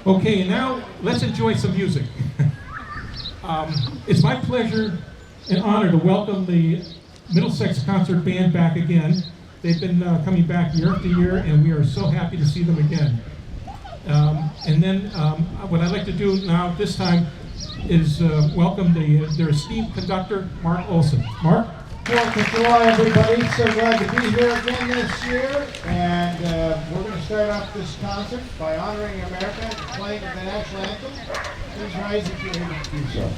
Okay, now let's enjoy some music. It's my pleasure and honor to welcome the Middlesex Concert Band back again. They've been coming back year after year, and we are so happy to see them again. What I'd like to do now this time is welcome their esteemed conductor, Mark Olson. Mark? Fourth of July, everybody. So glad to be here again this year. And we're going to start off this concert by honoring America and playing the national anthem. Please rise if you're able to do so.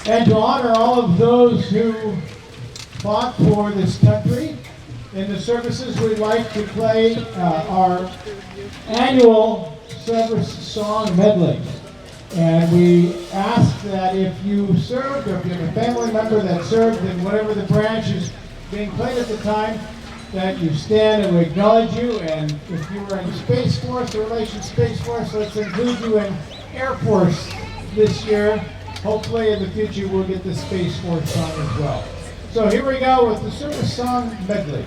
And to honor all of those who fought for this country, in the services we'd like to play our annual service song medley. And we ask that if you served, or if you have a family member that served in whatever the branch is being played at the time, that you stand and we acknowledge you. And if you were in Space Force, the Relations Space Force, let's include you in Air Force this year. Hopefully in the future we'll get the Space Force song as well. So here we go with the service song medley.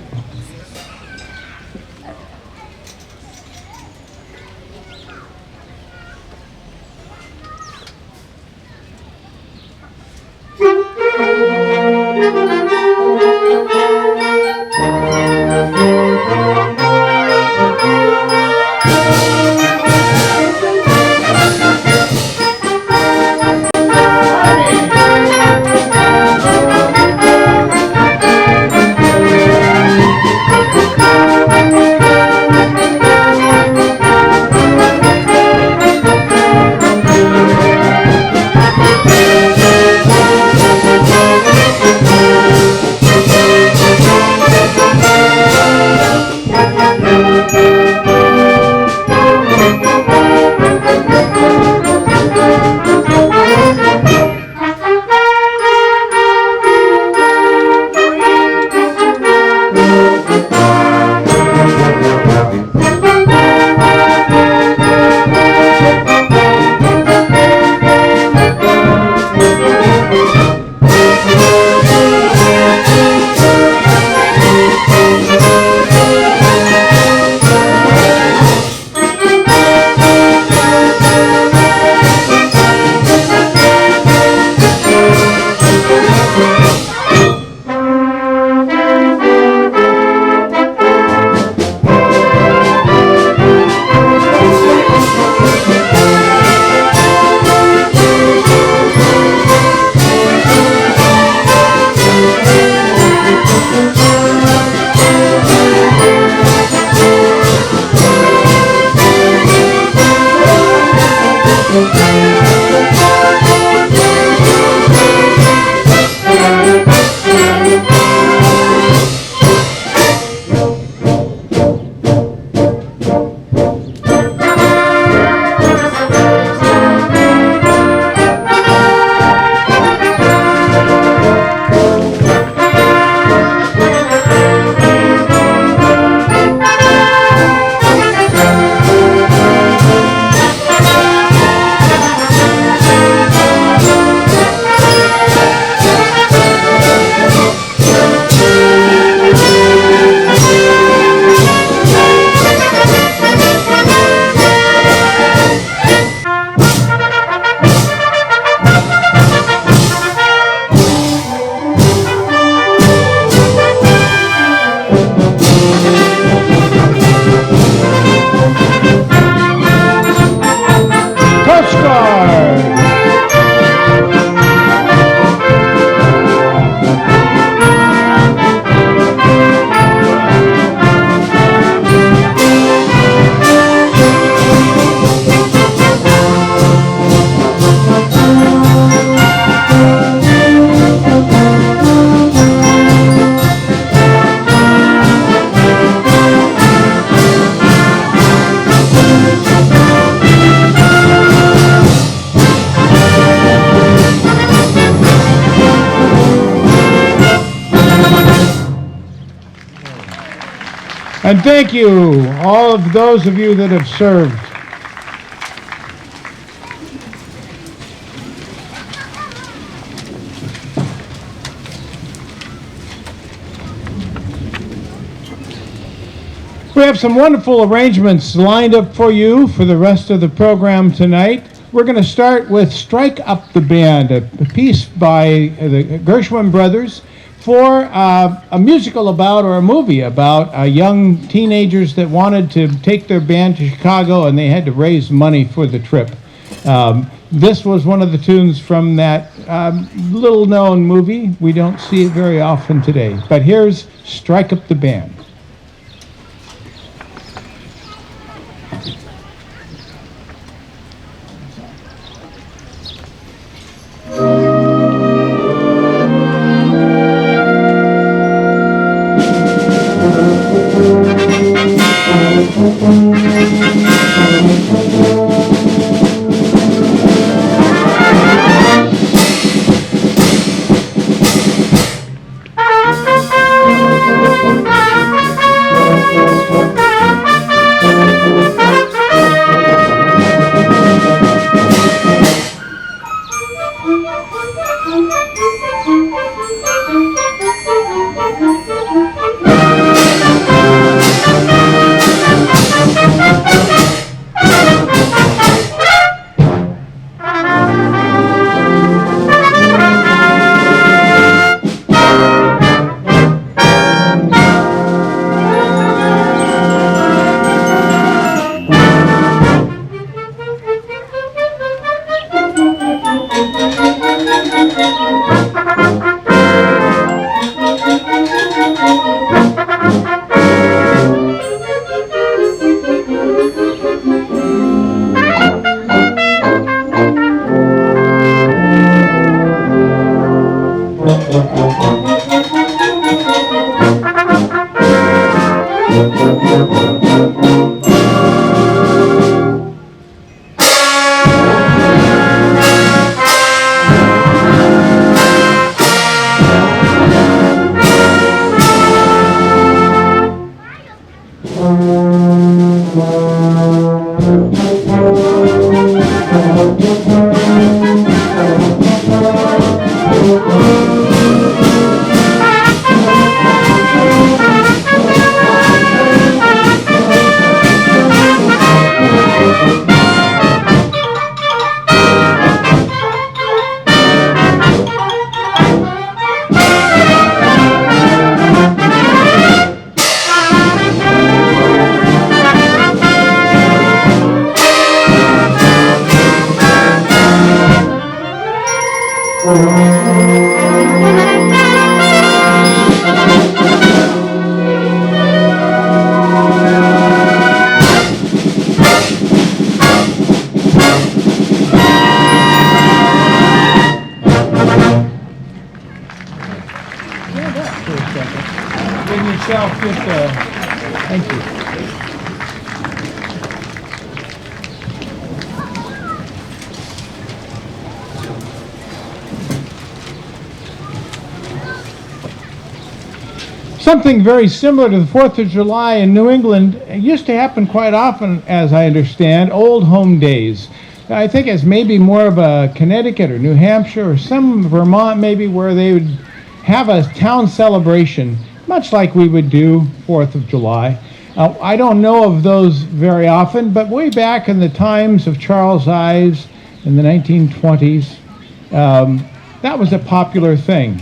And thank you, all of those of you that have served. We have some wonderful arrangements lined up for you for the rest of the program tonight. We're going to start with Strike Up the Band, a piece by the Gershwin brothers, for a musical about, or a movie about, young teenagers that wanted to take their band to Chicago, and they had to raise money for the trip. This was one of the tunes from that little-known movie. We don't see it very often today. But here's Strike Up the Band. yourself just thank you. Something very similar to the 4th of July in New England used to happen quite often, as I understand, Old Home Days. I think it's maybe more of a Connecticut or New Hampshire or some Vermont maybe, where they would have a town celebration, much like we would do 4th of July. I don't know of those very often, but way back in the times of Charles Ives in the 1920s, that was a popular thing.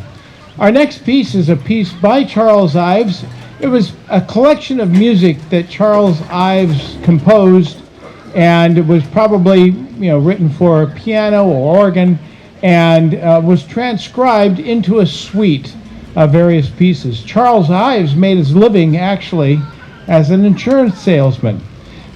Our next piece is a piece by Charles Ives. It was a collection of music that Charles Ives composed, and it was probably written for piano or organ, and was transcribed into a suite of various pieces. Charles Ives made his living actually as an insurance salesman.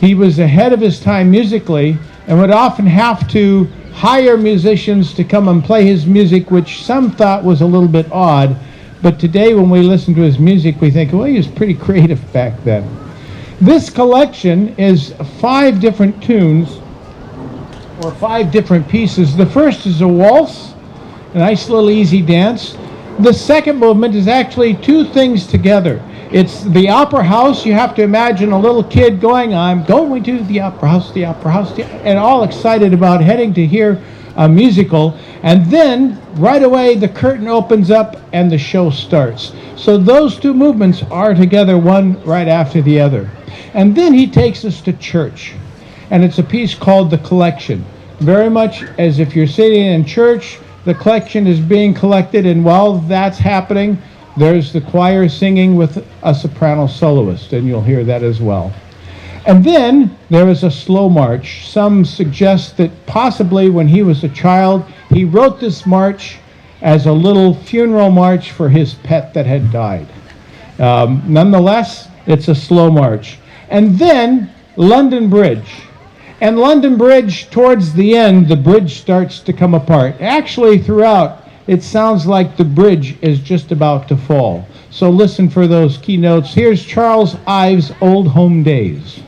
He was ahead of his time musically and would often have to hire musicians to come and play his music, which some thought was a little bit odd. But today when we listen to his music, we think, well, he was pretty creative back then. This collection is 5 different tunes, or 5 different pieces. The first is a waltz, a nice little easy dance. The second movement is actually 2 things together. It's the opera house. You have to imagine a little kid going, I'm going to the opera house, and all excited about heading to hear a musical. And then right away the curtain opens up and the show starts. So those 2 movements are together, one right after the other. And then he takes us to church. And it's a piece called The Collection. Very much as if you're sitting in church, the collection is being collected, and while that's happening, there's the choir singing with a soprano soloist, and you'll hear that as well. And then there is a slow march. Some suggest that possibly when he was a child, he wrote this march as a little funeral march for his pet that had died. Nonetheless, it's a slow march. And then London Bridge. And London Bridge, towards the end, the bridge starts to come apart. Actually, throughout, it sounds like the bridge is just about to fall. So listen for those key notes. Here's Charles Ives' Old Home Days.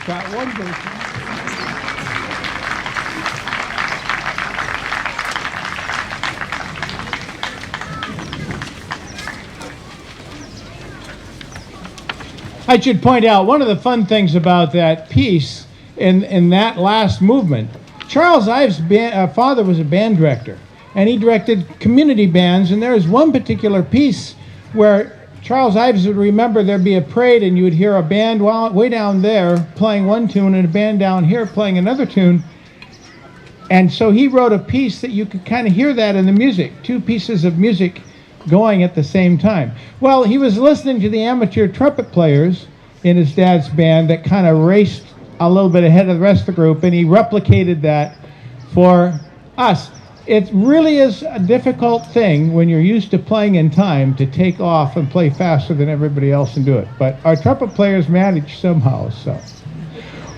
Got one version. I should point out one of the fun things about that piece in that last movement, Charles Ives' father was a band director, and he directed community bands, and there was one particular piece where Charles Ives would remember there'd be a parade and you would hear a band way down there playing one tune and a band down here playing another tune. And so he wrote a piece that you could kind of hear that in the music, two pieces of music going at the same time. Well, he was listening to the amateur trumpet players in his dad's band that kind of raced a little bit ahead of the rest of the group, and he replicated that for us. It really is a difficult thing when you're used to playing in time to take off and play faster than everybody else and do it. But our trumpet players manage somehow, so.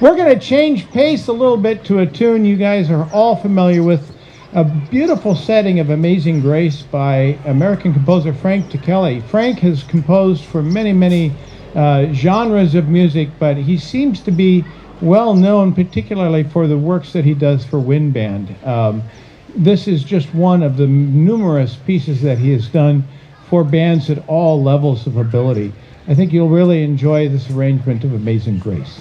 We're going to change pace a little bit to a tune you guys are all familiar with, a beautiful setting of Amazing Grace by American composer Frank Ticheli. Frank has composed for many, many genres of music, but he seems to be well known particularly for the works that he does for wind band. This is just one of the numerous pieces that he has done for bands at all levels of ability. I think you'll really enjoy this arrangement of Amazing Grace.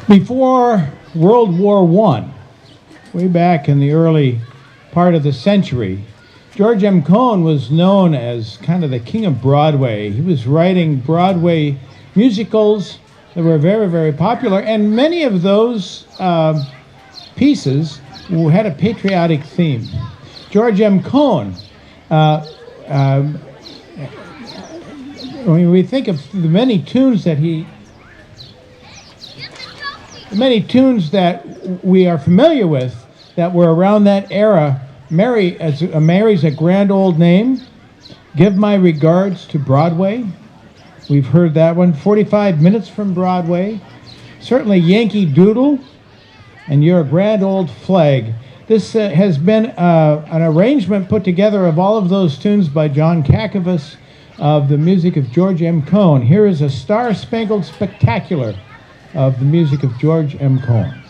Before World War I, way back in the early part of the century, George M. Cohan was known as kind of the king of Broadway. He was writing Broadway musicals that were very, very popular, and many of those pieces had a patriotic theme. George M. Cohan, when we think of the many tunes that we are familiar with that were around that era, Mary's a Grand Old Name, Give My Regards to Broadway. We've heard that one. 45 Minutes from Broadway. Certainly Yankee Doodle and Your Grand Old Flag. This has been an arrangement put together of all of those tunes by John Kakavas of the music of George M. Cohan. Here is a Star-Spangled Spectacular of the music of George M. Cohan.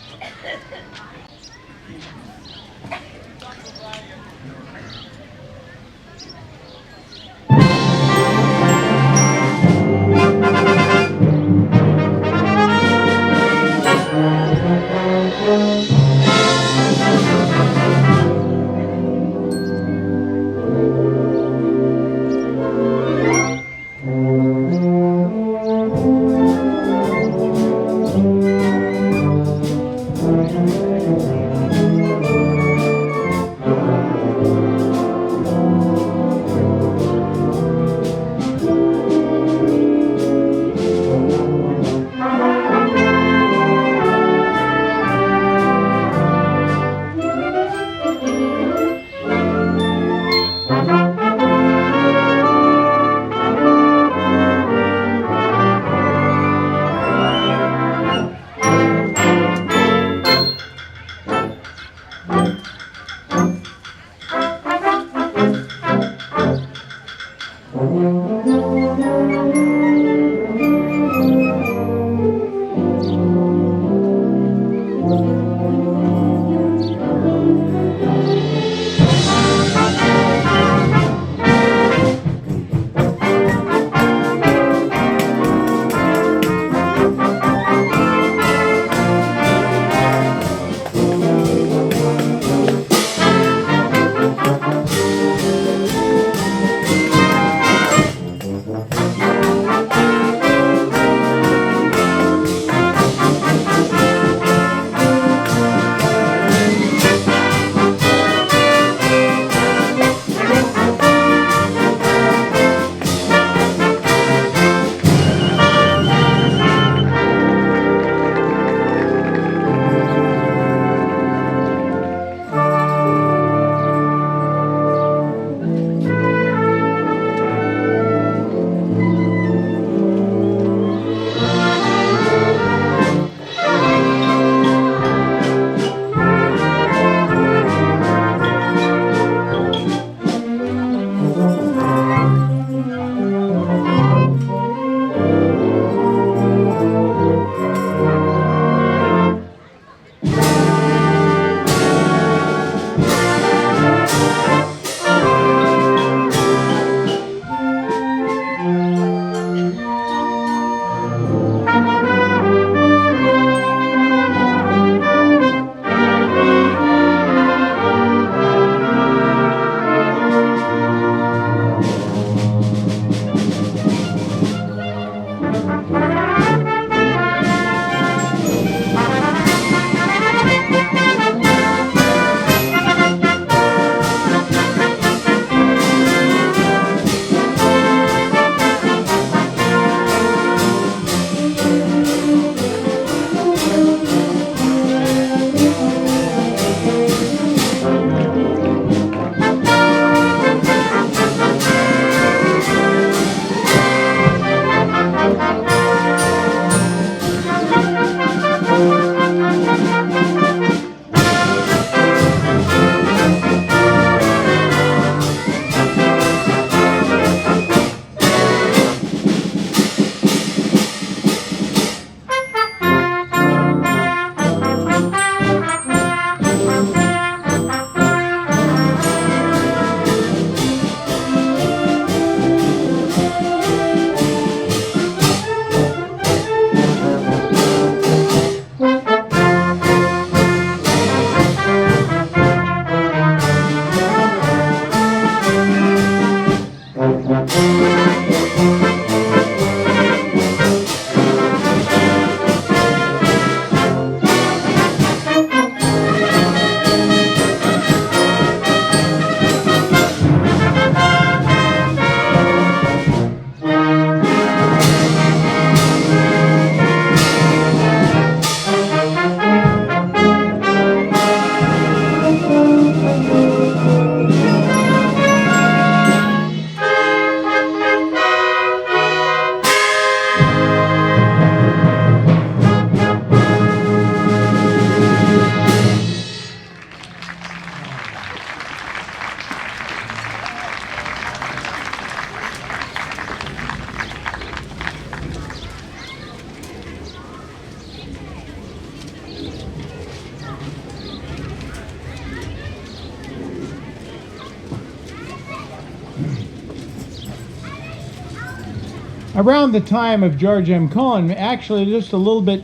Around the time of George M. Cohan, actually just a little bit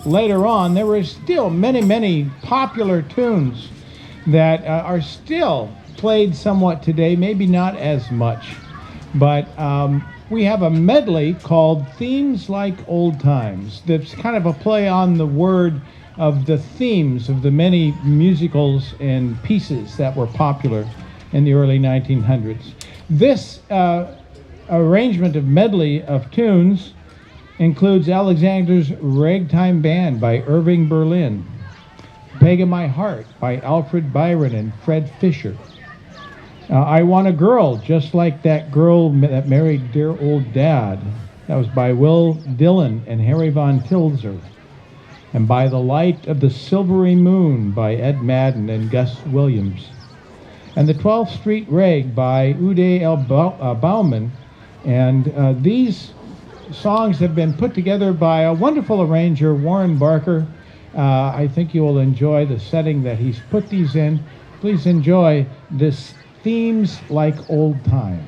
later on, there were still many, many popular tunes that are still played somewhat today, maybe not as much. But we have a medley called Themes Like Old Times. That's kind of a play on the word of the themes of the many musicals and pieces that were popular in the early 1900s. This arrangement of medley of tunes includes Alexander's Ragtime Band by Irving Berlin, Peg in My Heart by Alfred Byron and Fred Fisher, I Want a Girl Just Like That Girl That Married Dear Old Dad, that was by Will Dillon and Harry Von Tilzer, and By the Light of the Silvery Moon by Ed Madden and Gus Williams, and the 12th Street Rag by Uday L. Bauman. And these songs have been put together by a wonderful arranger, Warren Barker. I think you will enjoy the setting that he's put these in. Please enjoy this Themes Like Old Times.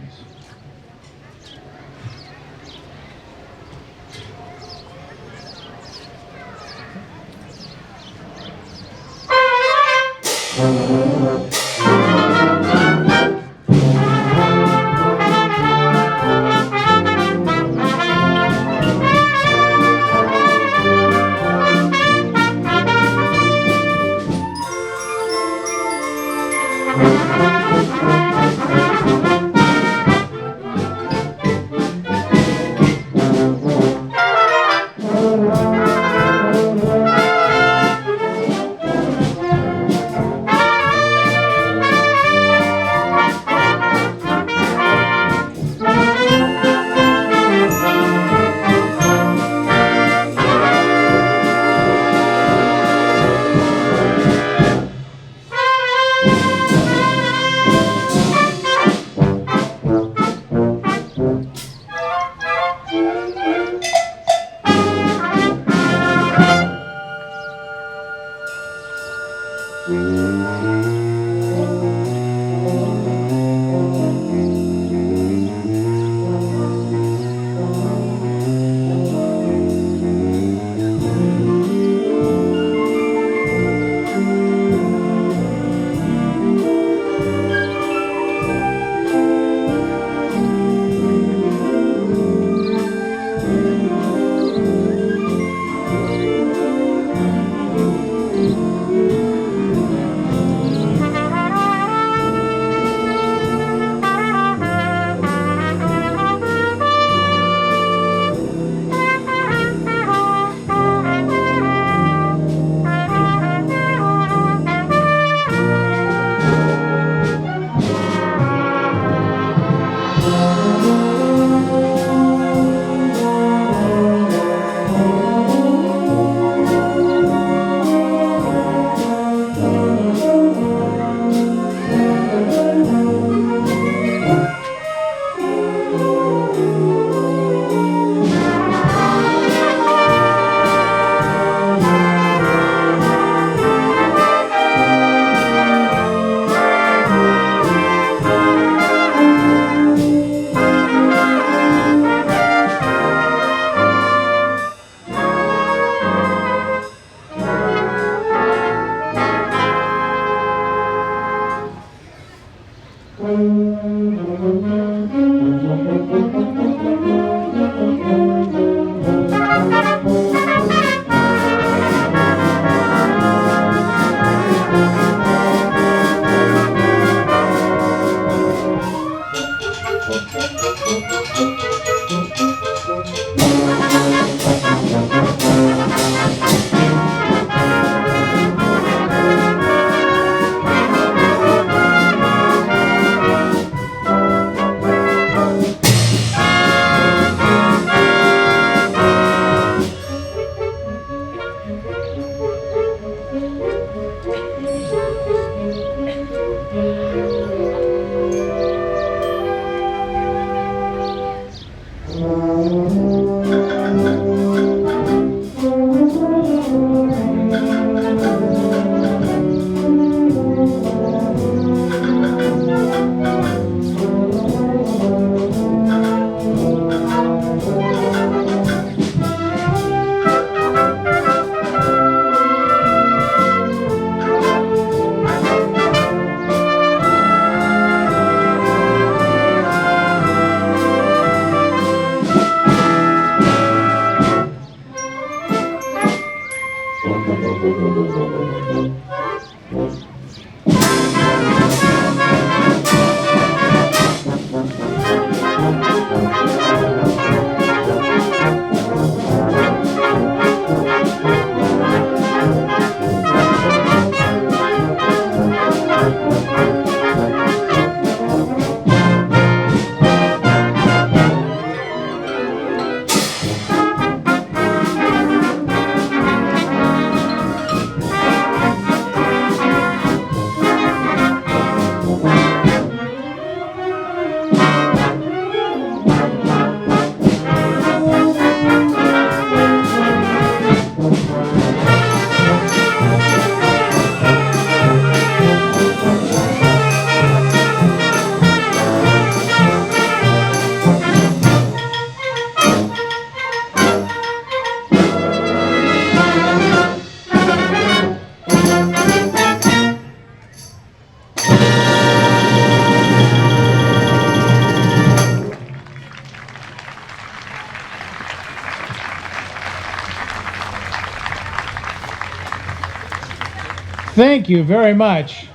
Thank you very much.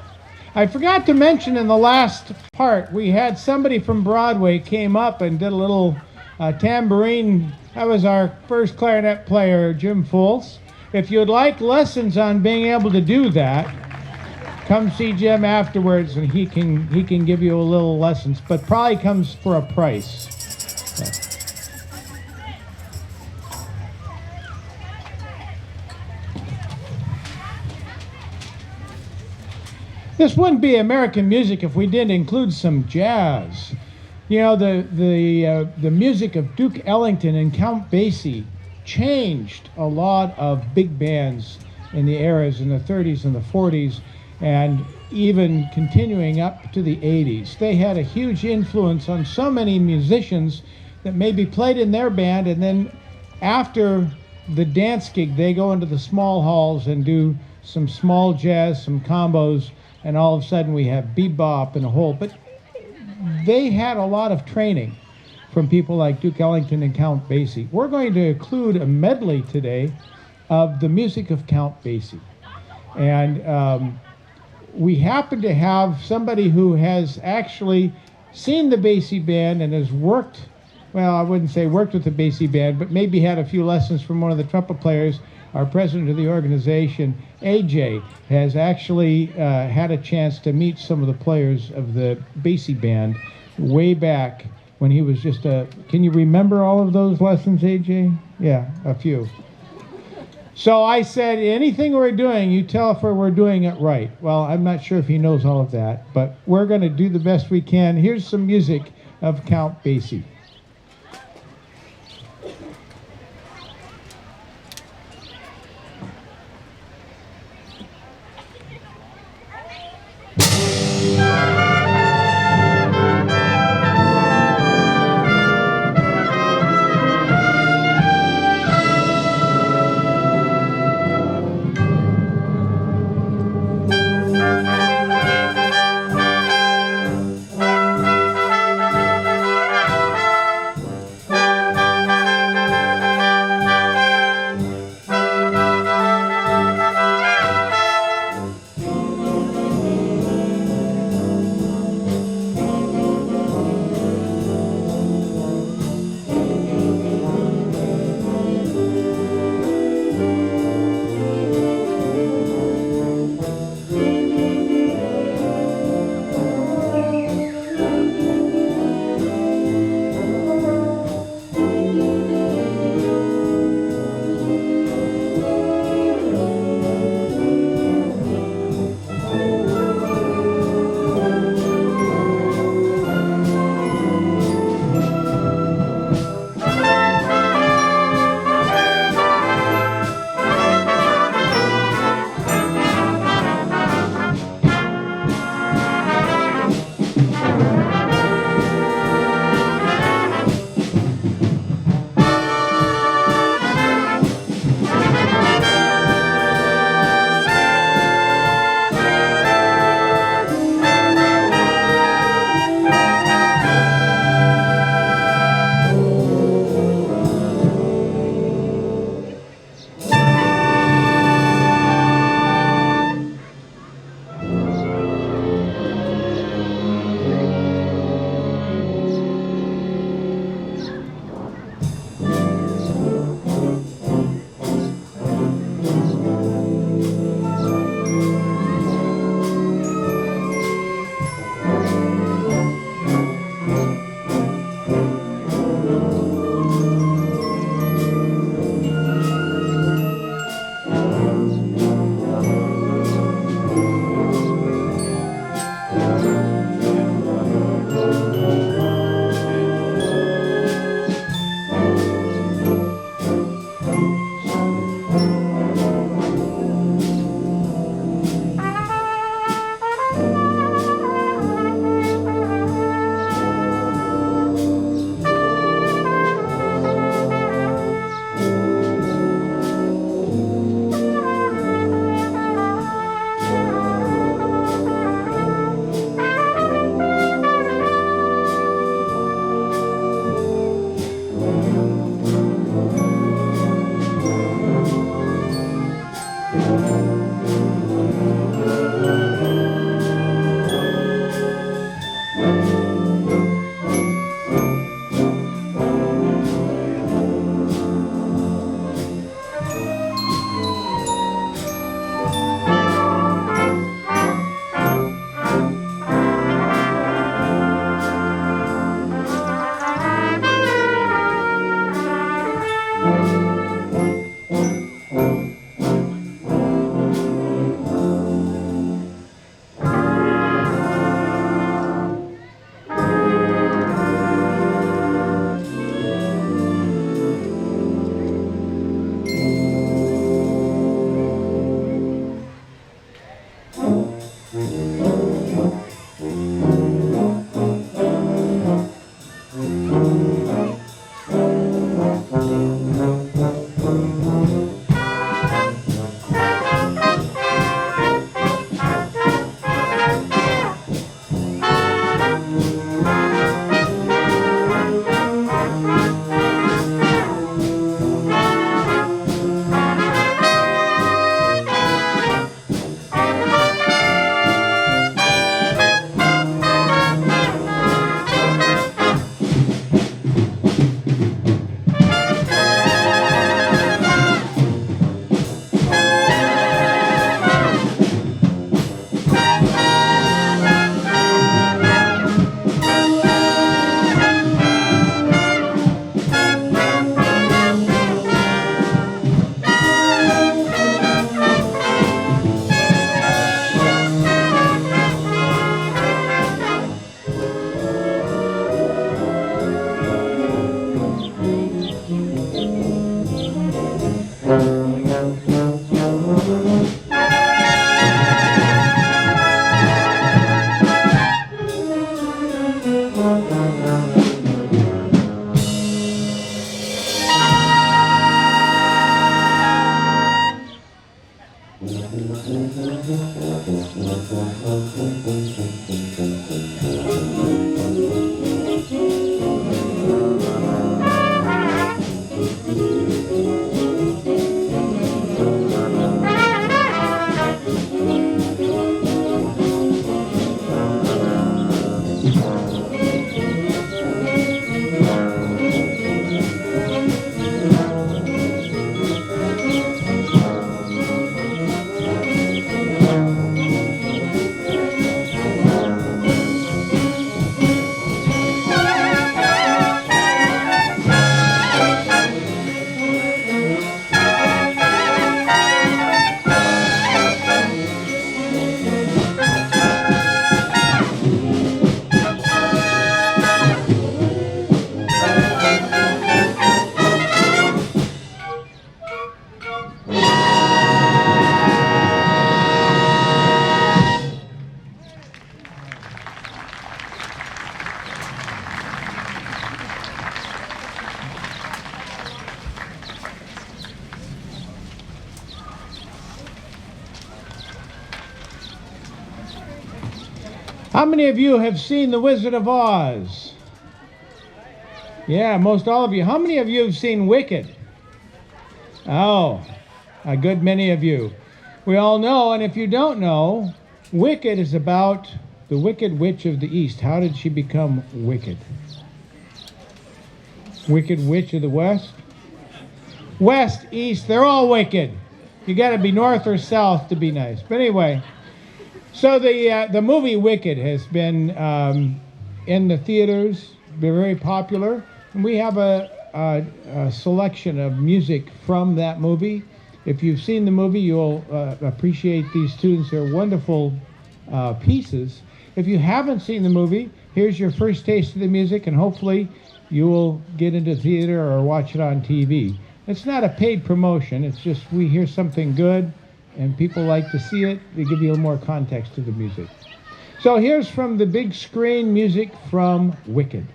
I forgot to mention in the last part, we had somebody from Broadway came up and did a little tambourine. That was our first clarinet player, Jim Fultz. If you'd like lessons on being able to do that, come see Jim afterwards and he can give you a little lessons, but probably comes for a price. This wouldn't be American music if we didn't include some jazz. You know, the music of Duke Ellington and Count Basie changed a lot of big bands in the eras in the 30s and the 40s, and even continuing up to the 80s. They had a huge influence on so many musicians that maybe played in their band, and then after the dance gig, they go into the small halls and do some small jazz, some combos, and all of a sudden we have bebop and a whole. But they had a lot of training from people like Duke Ellington and Count Basie. We're going to include a medley today of the music of Count Basie. And we happen to have somebody who has actually seen the Basie band and has worked, well, I wouldn't say worked with the Basie band, but maybe had a few lessons from one of the trumpet players. Our president of the organization, AJ, has actually had a chance to meet some of the players of the Basie band way back when he was just a... Can you remember all of those lessons, AJ? Yeah, a few. So I said, anything we're doing, you tell if we're doing it right. Well, I'm not sure if he knows all of that, but we're going to do the best we can. Here's some music of Count Basie. How many of you have seen The Wizard of Oz? Yeah, most all of you. How many of you have seen Wicked? Oh, a good many of you. We all know, and if you don't know, Wicked is about the Wicked Witch of the East. How did she become wicked? Wicked Witch of the West? West, East, they're all wicked. You got to be north or south to be nice. But anyway, so the movie Wicked has been in the theaters, been very popular. And we have a selection of music from that movie. If you've seen the movie, you'll appreciate these tunes. They're wonderful pieces. If you haven't seen the movie, here's your first taste of the music, and hopefully you will get into theater or watch it on TV. It's not a paid promotion. It's just we hear something good, and people like to see it. They give you a little more context to the music. So here's from the big screen music from Wicked.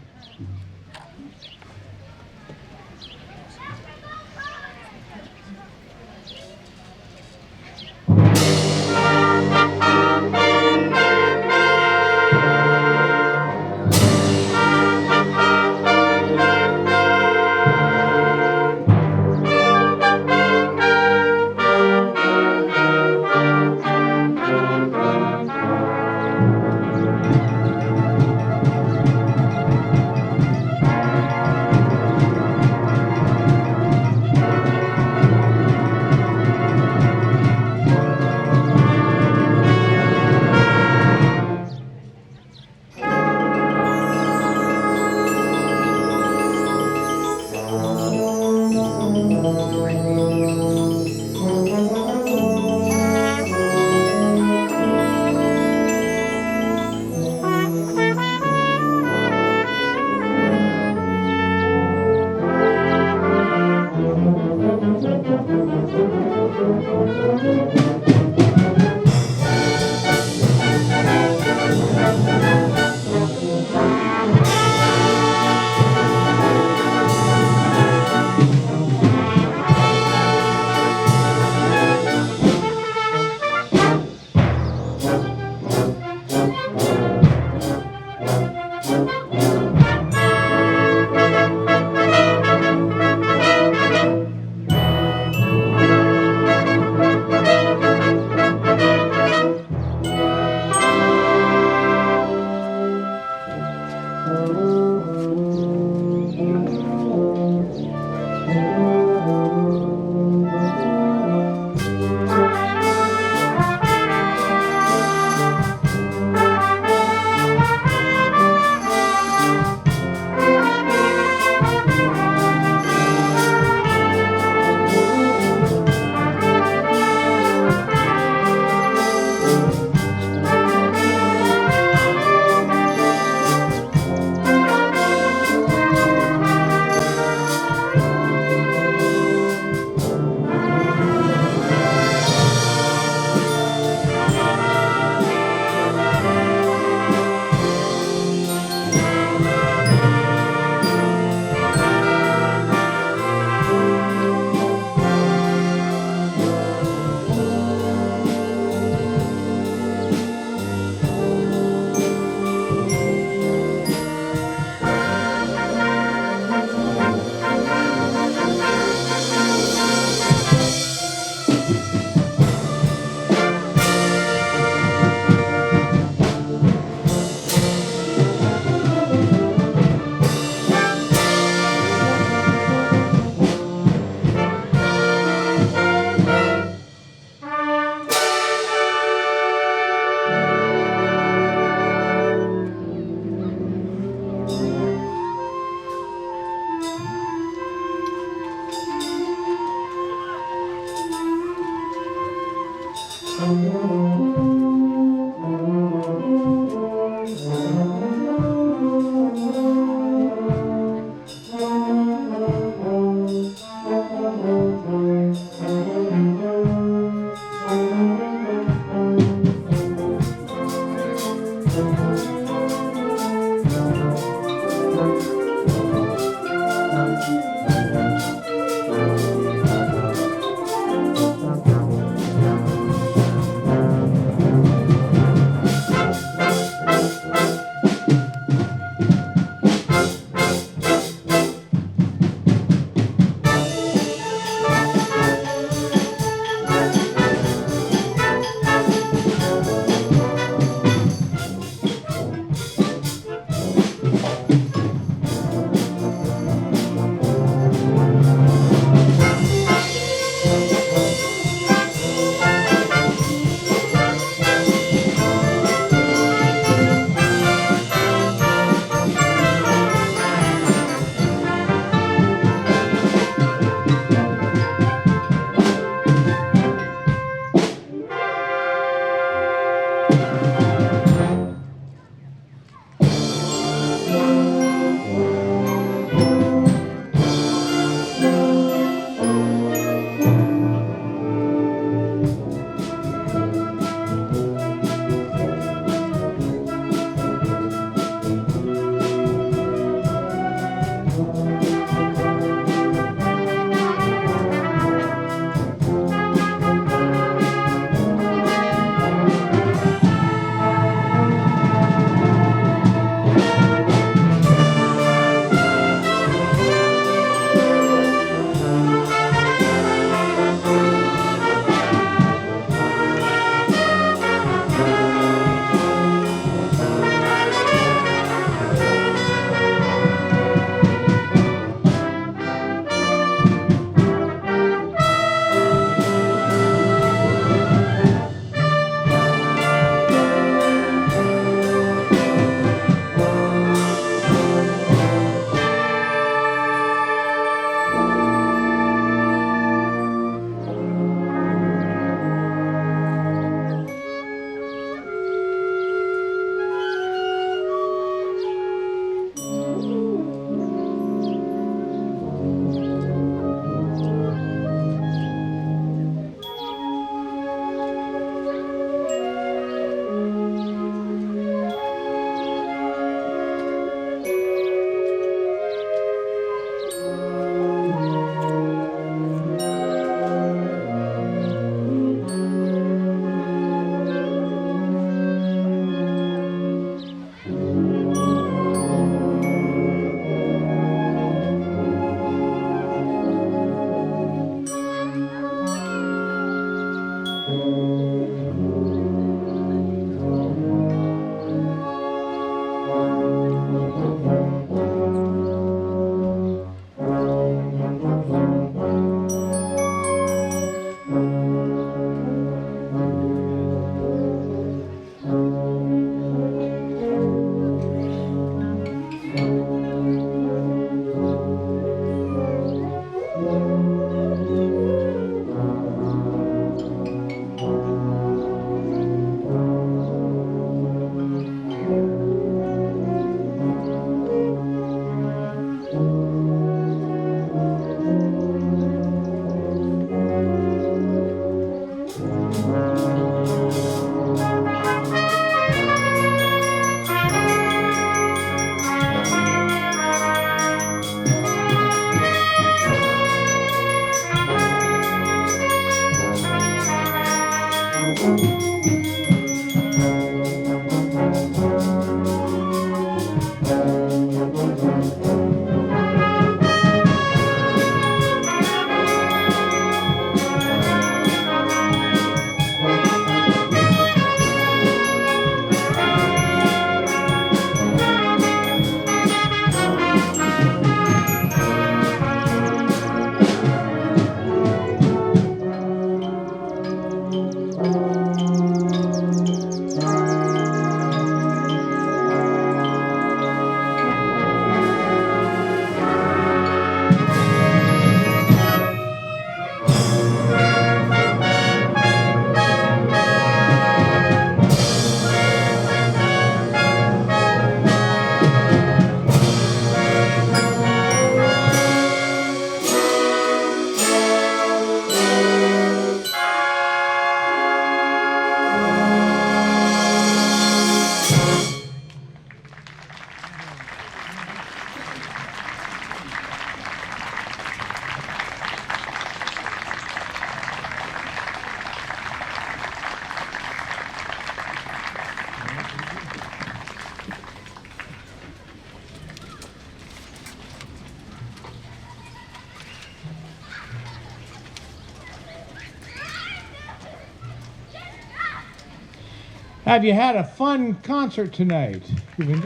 Have you had a fun concert tonight? Good.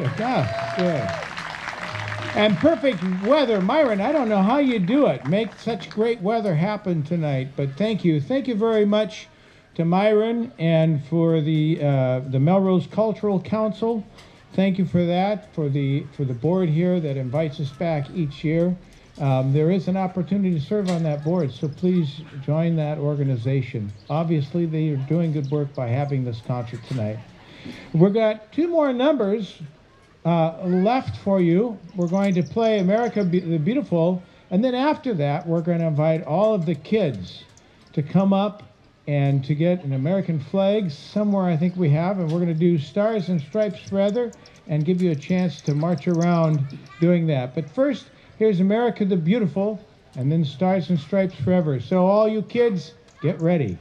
And perfect weather. Myron, I don't know how you do it. Make such great weather happen tonight. But thank you. Thank you very much to Myron and for the Melrose Cultural Council. Thank you for that, for the board here that invites us back each year. There is an opportunity to serve on that board, so please join that organization. Obviously, they are doing good work by having this concert tonight. We've got 2 more numbers left for you. We're going to play America the Beautiful, and then after that, we're going to invite all of the kids to come up and to get an American flag somewhere I think we have, and we're going to do Stars and Stripes Forever and give you a chance to march around doing that. But first, here's America the Beautiful, and then Stars and Stripes Forever. So all you kids, get ready.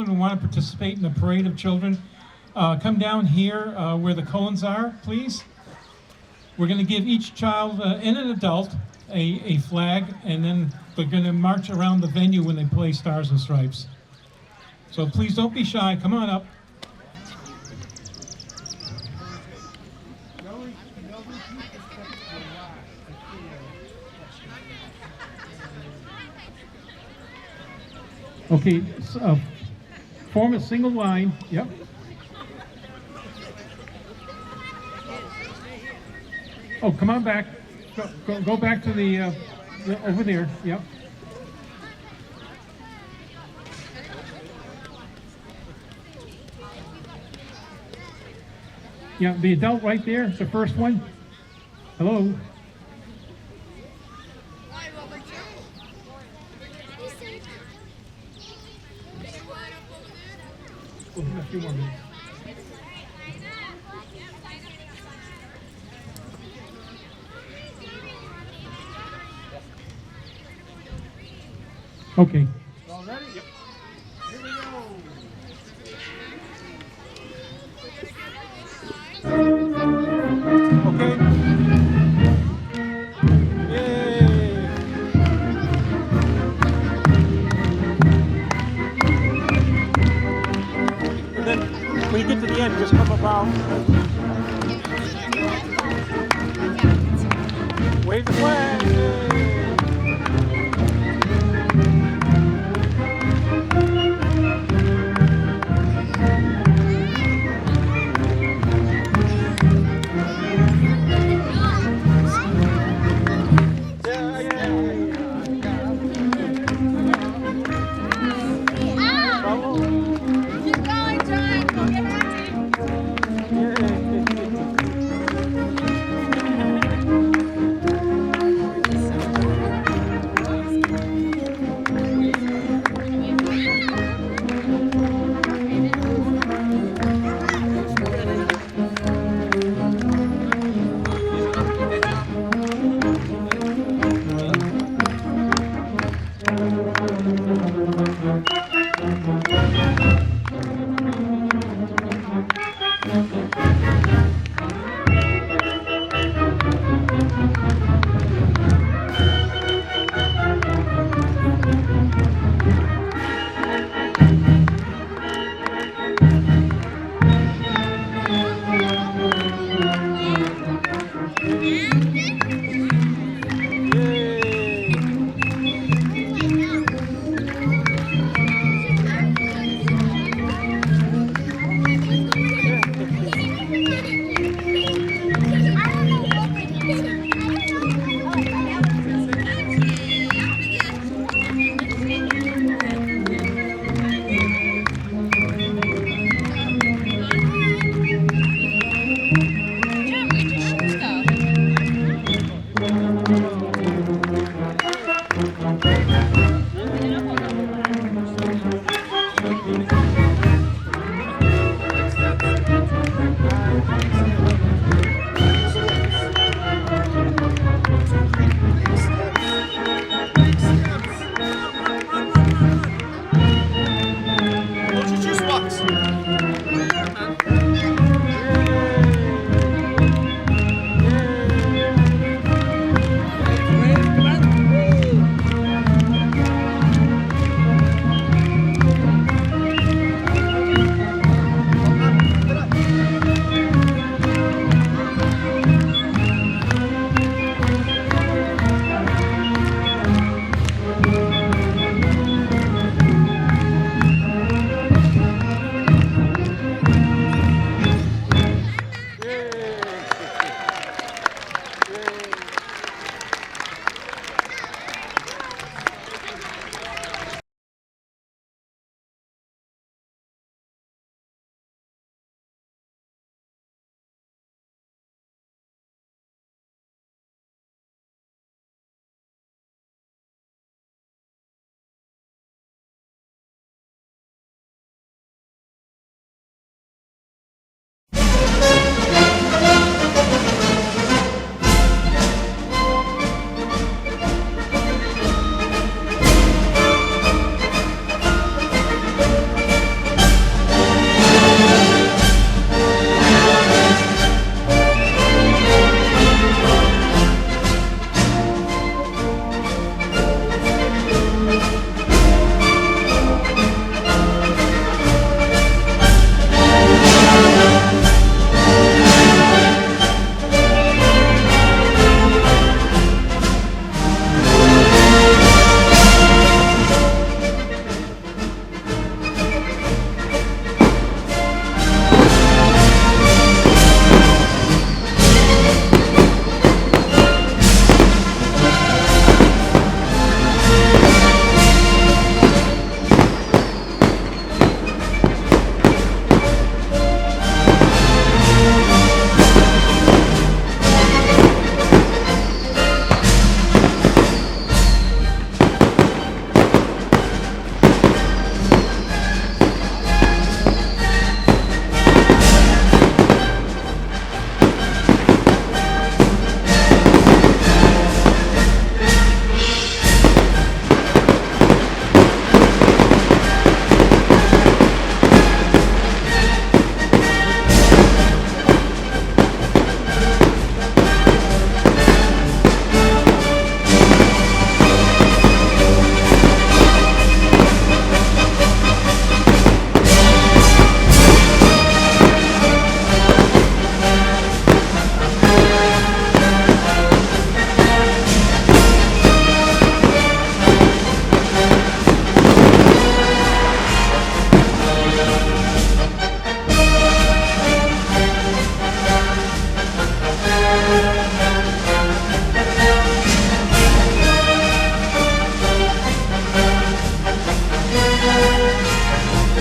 Who want to participate in the parade of children, come down here where the cones are, please. We're going to give each child and an adult a flag, and then they're going to march around the venue when they play Stars and Stripes. So please don't be shy. Come on up. Okay, form a single line. Yep. Oh, come on back. Go back to the over there. Yep. Yeah, the adult right there. It's the first one. Hello. A few more minutes. Okay. All ready? Yep. Here we go. again, just come about. Wave the flag.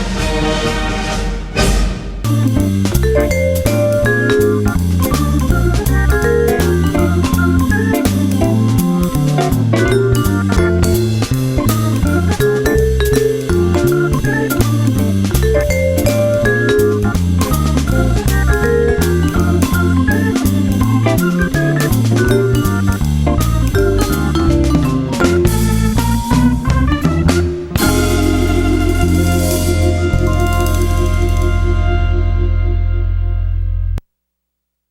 Thank you.